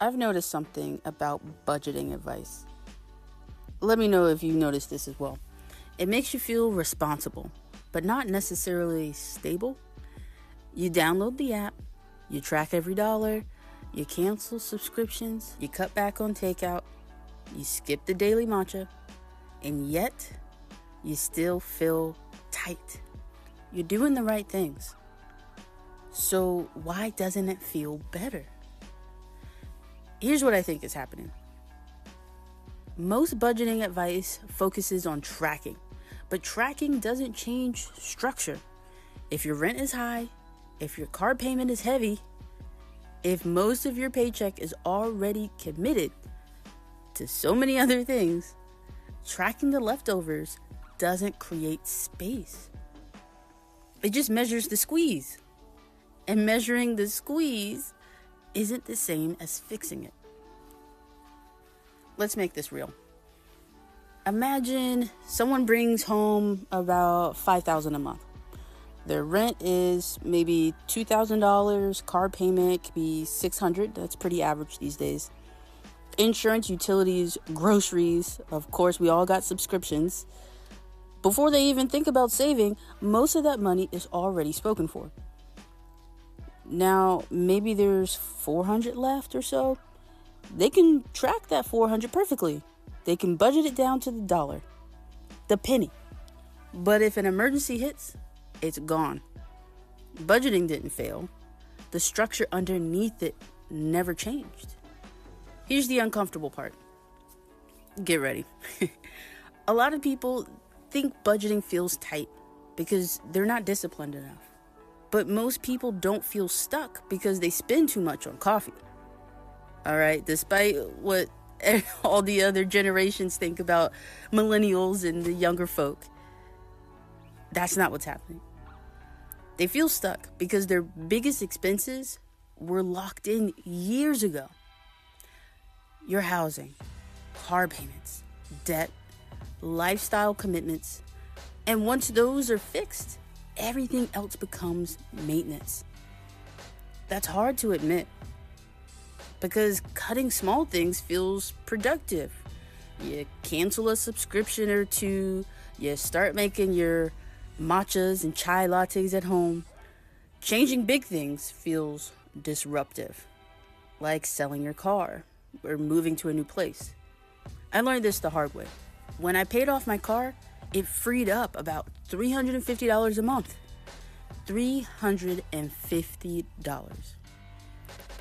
I've noticed something about budgeting advice. Let me know if you noticed this as well. It makes you feel responsible, but not necessarily stable. You download the app, you track every dollar, you cancel subscriptions, you cut back on takeout, you skip the daily matcha, and yet you still feel tight. You're doing the right things. So why doesn't it feel better? Here's what I think is happening. Most budgeting advice focuses on tracking, but tracking doesn't change structure. If your rent is high, if your car payment is heavy, if most of your paycheck is already committed to so many other things, tracking the leftovers doesn't create space. It just measures the squeeze. And measuring the squeeze isn't the same as fixing it. Let's make this real. Imagine someone brings home about $5,000 a month. Their rent is maybe $2,000. Car payment could be $600. That's pretty average these days. Insurance, utilities, groceries. Of course, we all got subscriptions. Before they even think about saving, most of that money is already spoken for. Now, maybe there's $400 left or so. They can track that $400 perfectly. They can budget it down to the dollar, the penny. But if an emergency hits, it's gone. Budgeting didn't fail. The structure underneath it never changed. Here's the uncomfortable part. Get ready. A lot of people think budgeting feels tight because they're not disciplined enough. But most people don't feel stuck because they spend too much on coffee. All right, despite what all the other generations think about millennials and the younger folk, that's not what's happening. They feel stuck because their biggest expenses were locked in years ago. Your housing, car payments, debt, lifestyle commitments, and once those are fixed, everything else becomes maintenance. That's hard to admit because cutting small things feels productive. You cancel a subscription or two, you start making your matchas and chai lattes at home. Changing big things feels disruptive, like selling your car or moving to a new place. I learned this the hard way. When I paid off my car, it freed up about $350 a month. $350.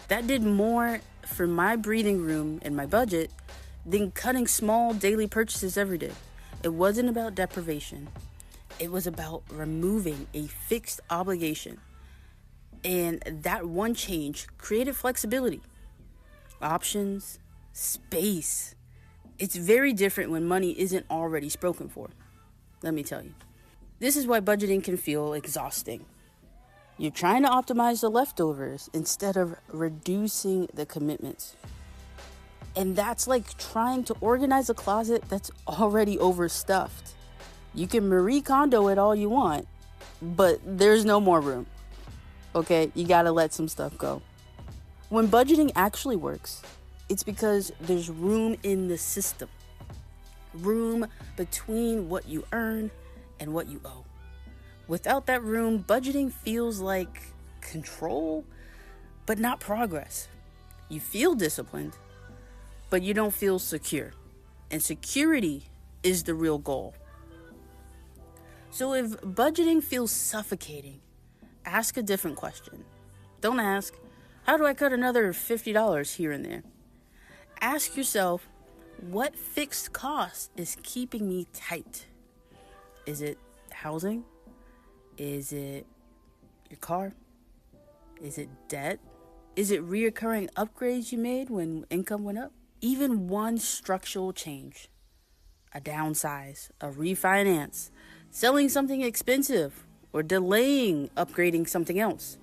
That did more for my breathing room and my budget than cutting small daily purchases ever did. It wasn't about deprivation. It was about removing a fixed obligation. And that one change created flexibility, options, space. It's very different when money isn't already spoken for. Let me tell you. This is why budgeting can feel exhausting. You're trying to optimize the leftovers instead of reducing the commitments. And that's like trying to organize a closet that's already overstuffed. You can Marie Kondo it all you want, but there's no more room. Okay, you gotta let some stuff go. When budgeting actually works, it's because there's room in the system. Room between what you earn and what you owe. Without that room, budgeting feels like control, but not progress. You feel disciplined, but you don't feel secure. And security is the real goal. So if budgeting feels suffocating, ask a different question. Don't ask, how do I cut another $50 here and there? Ask yourself, what fixed cost is keeping me tight? Is it housing? Is it your car? Is it debt? Is it reoccurring upgrades you made when income went up? Even one structural change, a downsize, a refinance, selling something expensive, or delaying upgrading something else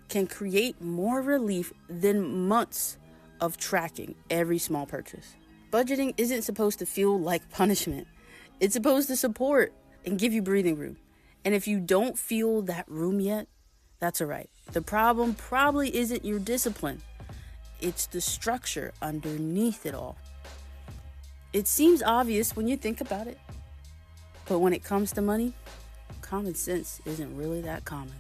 can create more relief than months of tracking every small purchase. Budgeting isn't supposed to feel like punishment. It's supposed to support and give you breathing room. And if you don't feel that room yet, that's all right. The problem probably isn't your discipline. It's the structure underneath it all. It seems obvious when you think about it, but when it comes to money, common sense isn't really that common.